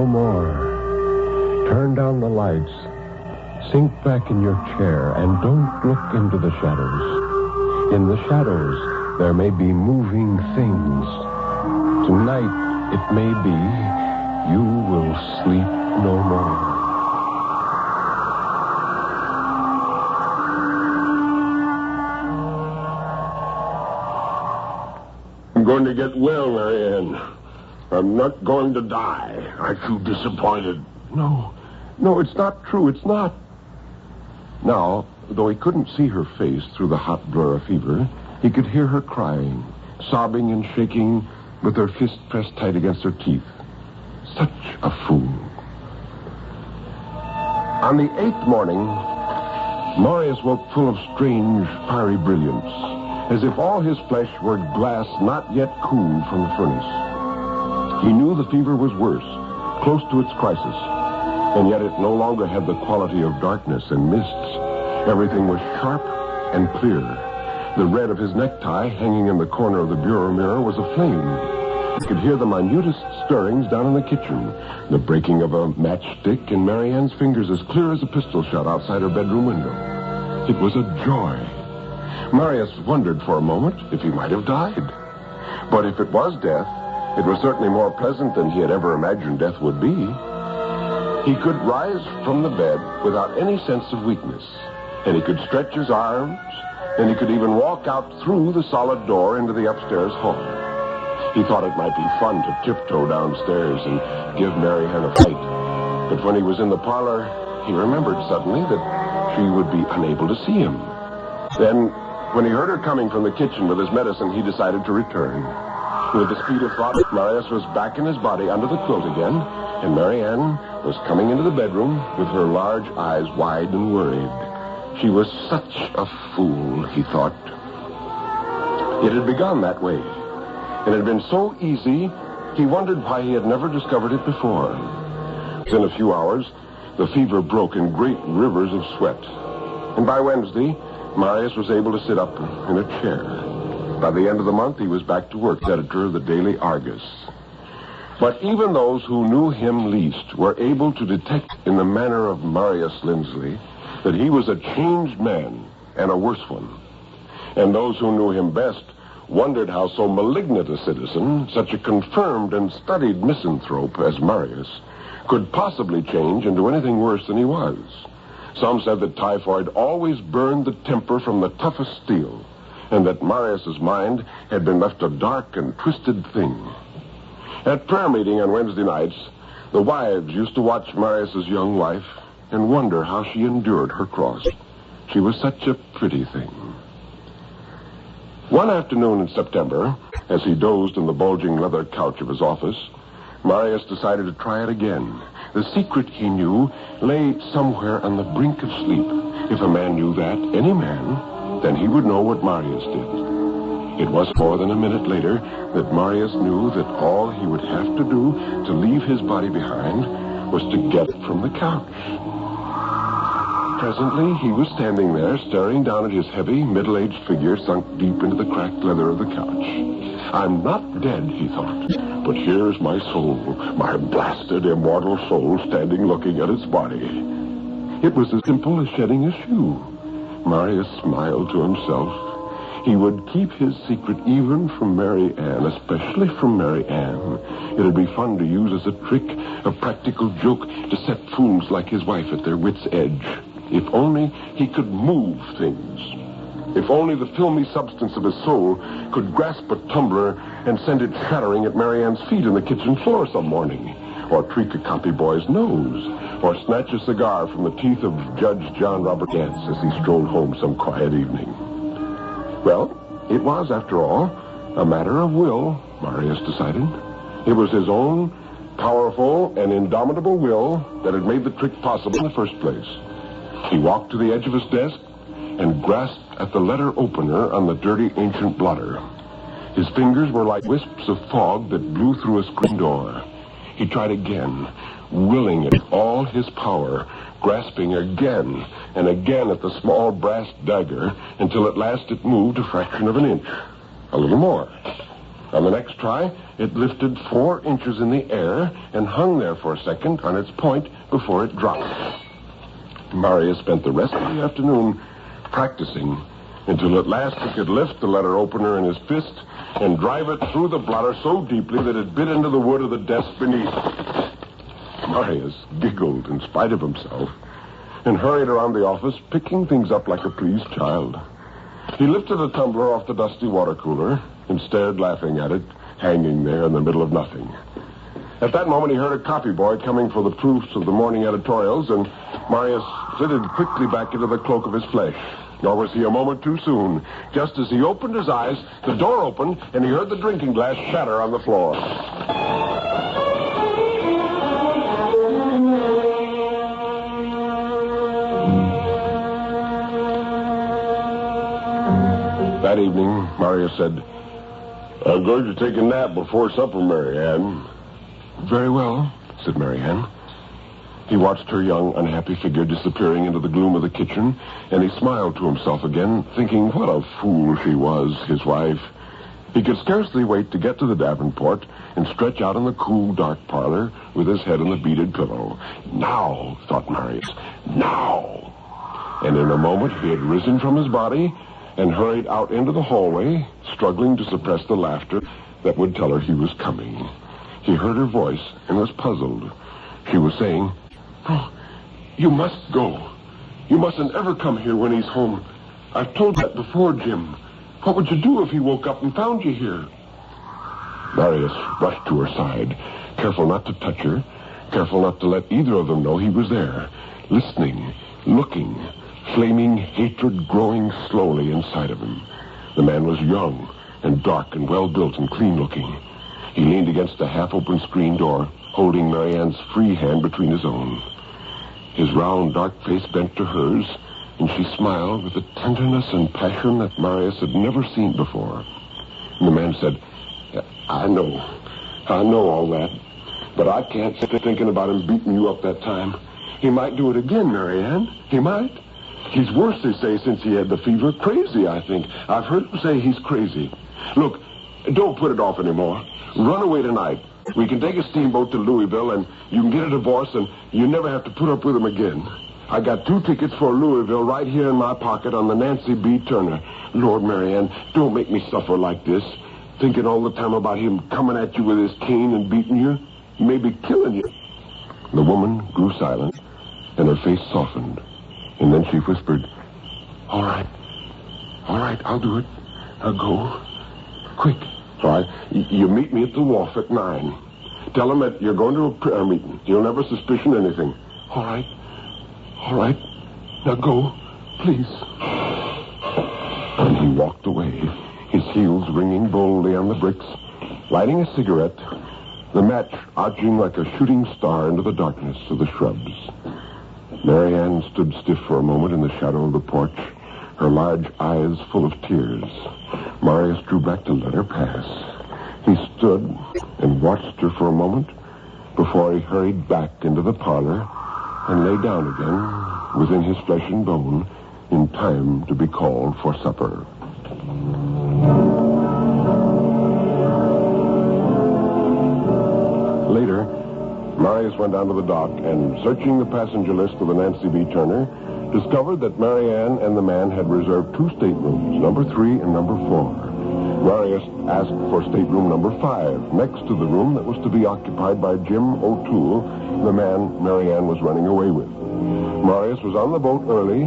more. Turn down the lights. Sink back in your chair and don't look into the shadows. In the shadows, there may be moving things. Tonight, it may be you will sleep no more. I'm going to get well, Marianne. I'm not going to die. I feel disappointed. No, it's not true. It's not. Now, though he couldn't see her face through the hot blur of fever, he could hear her crying, sobbing and shaking with her fist pressed tight against her teeth. Such a fool. On the 8th morning, Marius woke full of strange, fiery brilliance, as if all his flesh were glass not yet cooled from the furnace. He knew the fever was worse, close to its crisis, and yet it no longer had the quality of darkness and mists. Everything was sharp and clear. The red of his necktie, hanging in the corner of the bureau mirror, was aflame. He could hear the minutest stirrings down in the kitchen, the breaking of a matchstick in Marianne's fingers as clear as a pistol shot outside her bedroom window. It was a joy. Marius wondered for a moment if he might have died. But if it was death, it was certainly more pleasant than he had ever imagined death would be. He could rise from the bed without any sense of weakness, and he could stretch his arms, and he could even walk out through the solid door into the upstairs hall. He thought it might be fun to tiptoe downstairs and give Marianne a fight. But when he was in the parlor, he remembered suddenly that she would be unable to see him. Then, when he heard her coming from the kitchen with his medicine, he decided to return. With the speed of thought, Marius was back in his body under the quilt again, and Marianne was coming into the bedroom with her large eyes wide and worried. She was such a fool, he thought. It had begun that way. It had been so easy, he wondered why he had never discovered it before. Within a few hours, the fever broke in great rivers of sweat. And by Wednesday, Marius was able to sit up in a chair. By the end of the month, he was back to work, editor of the Daily Argus. But even those who knew him least were able to detect in the manner of Marius Lindsley that he was a changed man and a worse one. And those who knew him best wondered how so malignant a citizen, such a confirmed and studied misanthrope as Marius, could possibly change into anything worse than he was. Some said that typhoid always burned the temper from the toughest steel, and that Marius's mind had been left a dark and twisted thing. At prayer meeting on Wednesday nights, the wives used to watch Marius's young wife and wonder how she endured her cross. She was such a pretty thing. One afternoon in September, as he dozed in the bulging leather couch of his office, Marius decided to try it again. The secret, he knew, lay somewhere on the brink of sleep. If a man knew that, any man, then he would know what Marius did. It was more than a minute later that Marius knew that all he would have to do to leave his body behind was to get from the couch. Presently, he was standing there, staring down at his heavy, middle-aged figure sunk deep into the cracked leather of the couch. I'm not dead, he thought, but here's my soul, my blasted, immortal soul, standing looking at its body. It was as simple as shedding a shoe. Marius smiled to himself. He would keep his secret even from Mary Ann, especially from Mary Ann. It would be fun to use as a trick, a practical joke, to set fools like his wife at their wits' edge. If only he could move things. If only the filmy substance of his soul could grasp a tumbler and send it shattering at Mary Ann's feet in the kitchen floor some morning, or tweak a copy boy's nose, or snatch a cigar from the teeth of Judge John Robert Gantz as he strolled home some quiet evening. Well, it was, after all, a matter of will, Marius decided. It was his own powerful and indomitable will that had made the trick possible in the first place. He walked to the edge of his desk and grasped at the letter opener on the dirty ancient blotter. His fingers were like wisps of fog that blew through a screen door. He tried again, willing it all his power, grasping again and again at the small brass dagger until at last it moved a fraction of an inch. A little more. On the next try, it lifted 4 inches in the air and hung there for a second on its point before it dropped. Marius spent the rest of the afternoon practicing until at last he could lift the letter opener in his fist and drive it through the blotter so deeply that it bit into the wood of the desk beneath. Marius giggled in spite of himself and hurried around the office, picking things up like a pleased child. He lifted a tumbler off the dusty water cooler and stared laughing at it, hanging there in the middle of nothing. At that moment, he heard a copy boy coming for the proofs of the morning editorials, and Marius flitted quickly back into the cloak of his flesh. Nor was he a moment too soon. Just as he opened his eyes, the door opened, and he heard the drinking glass shatter on the floor. That evening, Marius said, "I'm going to take a nap before supper, Marianne." "Very well," said Marianne. He watched her young, unhappy figure disappearing into the gloom of the kitchen, and he smiled to himself again, thinking what a fool she was, his wife. He could scarcely wait to get to the Davenport and stretch out in the cool, dark parlor with his head on the beaded pillow. Now, thought Marius, now. And in a moment, he had risen from his body and hurried out into the hallway, struggling to suppress the laughter that would tell her he was coming. He heard her voice and was puzzled. She was saying, "Oh, you must go. You mustn't ever come here when he's home. I've told that before, Jim. What would you do if he woke up and found you here?" Marius rushed to her side, careful not to touch her, careful not to let either of them know he was there, listening, looking, flaming hatred growing slowly inside of him. The man was young and dark and well-built and clean-looking. He leaned against a half-open screen door, holding Marianne's free hand between his own. His round, dark face bent to hers, and she smiled with a tenderness and passion that Marius had never seen before. And the man said, I know all that, but I can't sit thinking about him beating you up that time. He might do it again, Marianne. He might. He's worse, they say, since he had the fever. Crazy, I think. I've heard him say he's crazy. Look, don't put it off anymore. Run away tonight. We can take a steamboat to Louisville, and you can get a divorce, and you never have to put up with him again. I got 2 tickets for Louisville right here in my pocket on the Nancy B. Turner. Lord, Marianne, don't make me suffer like this, thinking all the time about him coming at you with his cane and beating you, maybe killing you. The woman grew silent, and her face softened, and then she whispered, All right, I'll do it. I'll go. Quick. All right, you meet me at the wharf at 9. Tell him that you're going to a prayer meeting. He'll never suspicion anything. All right. Now go, please. And he walked away, his heels ringing boldly on the bricks, lighting a cigarette, the match arching like a shooting star into the darkness of the shrubs. Marianne stood stiff for a moment in the shadow of the porch, her large eyes full of tears. Marius drew back to let her pass. He stood and watched her for a moment before he hurried back into the parlor and lay down again within his flesh and bone in time to be called for supper. Later, Marius went down to the dock and, searching the passenger list of the Nancy B. Turner, discovered that Marianne and the man had reserved 2 staterooms, number 3 and number 4. Marius asked for stateroom number 5, next to the room that was to be occupied by Jim O'Toole, the man Marianne was running away with. Marius was on the boat early,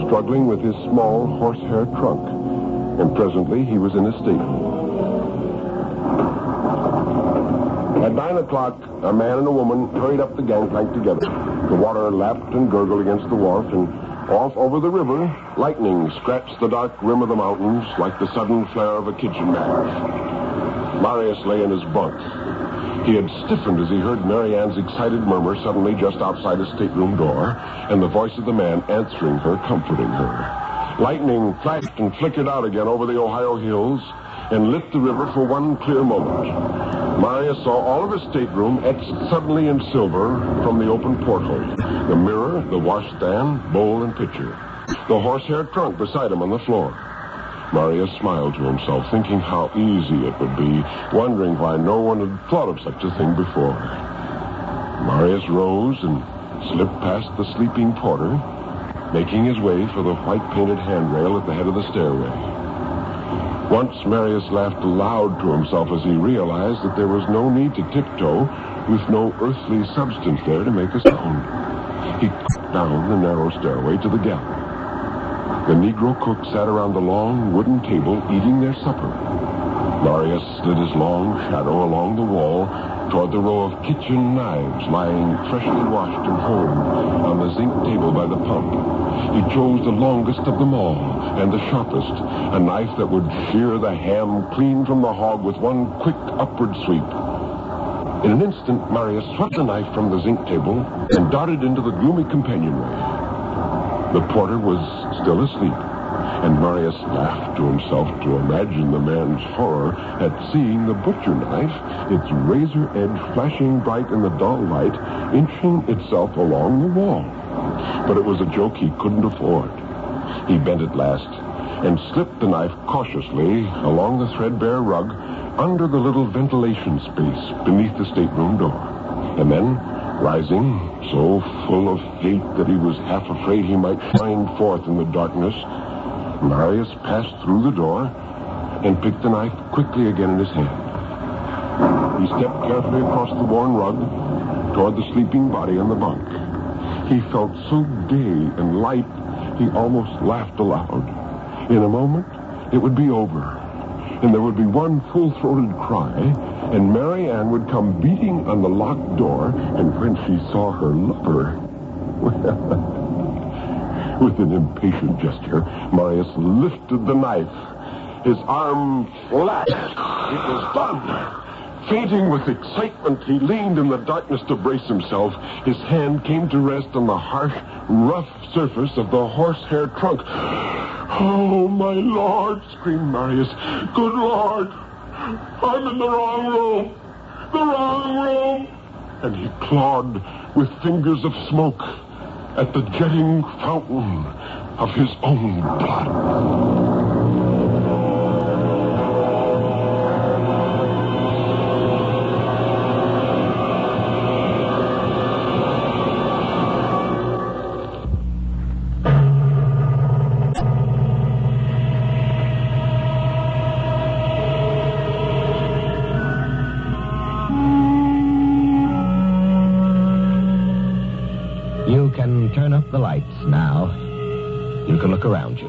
struggling with his small horsehair trunk, and presently he was in his stateroom. At 9 o'clock, a man and a woman hurried up the gangplank together. The water lapped and gurgled against the wharf, and off over the river, lightning scratched the dark rim of the mountains like the sudden flare of a kitchen match. Marius lay in his bunk. He had stiffened as he heard Marianne's excited murmur suddenly just outside his stateroom door, and the voice of the man answering her, comforting her. Lightning flashed and flickered out again over the Ohio hills and lit the river for one clear moment. Marius saw all of his stateroom etched suddenly in silver from the open porthole. The mirror, the washstand, bowl, and pitcher. The horsehair trunk beside him on the floor. Marius smiled to himself, thinking how easy it would be, wondering why no one had thought of such a thing before. Marius rose and slipped past the sleeping porter, making his way for the white-painted handrail at the head of the stairway. Once Marius laughed aloud to himself as he realized that there was no need to tiptoe with no earthly substance there to make a sound. He crept down the narrow stairway to the gallery. The Negro cook sat around the long wooden table eating their supper. Marius slid his long shadow along the wall toward the row of kitchen knives lying freshly washed and honed on the zinc table by the pump. He chose the longest of them all and the sharpest, a knife that would shear the ham clean from the hog with one quick upward sweep. In an instant, Marius swept the knife from the zinc table and darted into the gloomy companionway. The porter was still asleep, and Marius laughed to himself to imagine the man's horror at seeing the butcher knife, its razor edge flashing bright in the dull light, inching itself along the wall. But it was a joke he couldn't afford. He bent at last and slipped the knife cautiously along the threadbare rug under the little ventilation space beneath the stateroom door. And then, rising, so full of hate that he was half afraid he might shine forth in the darkness, Marius passed through the door and picked the knife quickly again in his hand. He stepped carefully across the worn rug toward the sleeping body on the bunk. He felt so gay and light, he almost laughed aloud. In a moment, it would be over, and there would be one full-throated cry, and Mary Ann would come beating on the locked door, and when she saw her lover, with an impatient gesture, Marius lifted the knife. His arm flashed. It was done. Fainting with excitement, he leaned in the darkness to brace himself. His hand came to rest on the harsh, rough surface of the horsehair trunk. "Oh, my Lord," screamed Marius. "Good Lord, I'm in the wrong room. The wrong room." And he clawed with fingers of smoke at the jetting fountain of his own blood. You can turn up the lights now. You can look around you.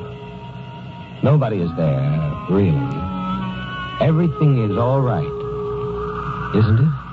Nobody is there, really. Everything is all right, isn't it?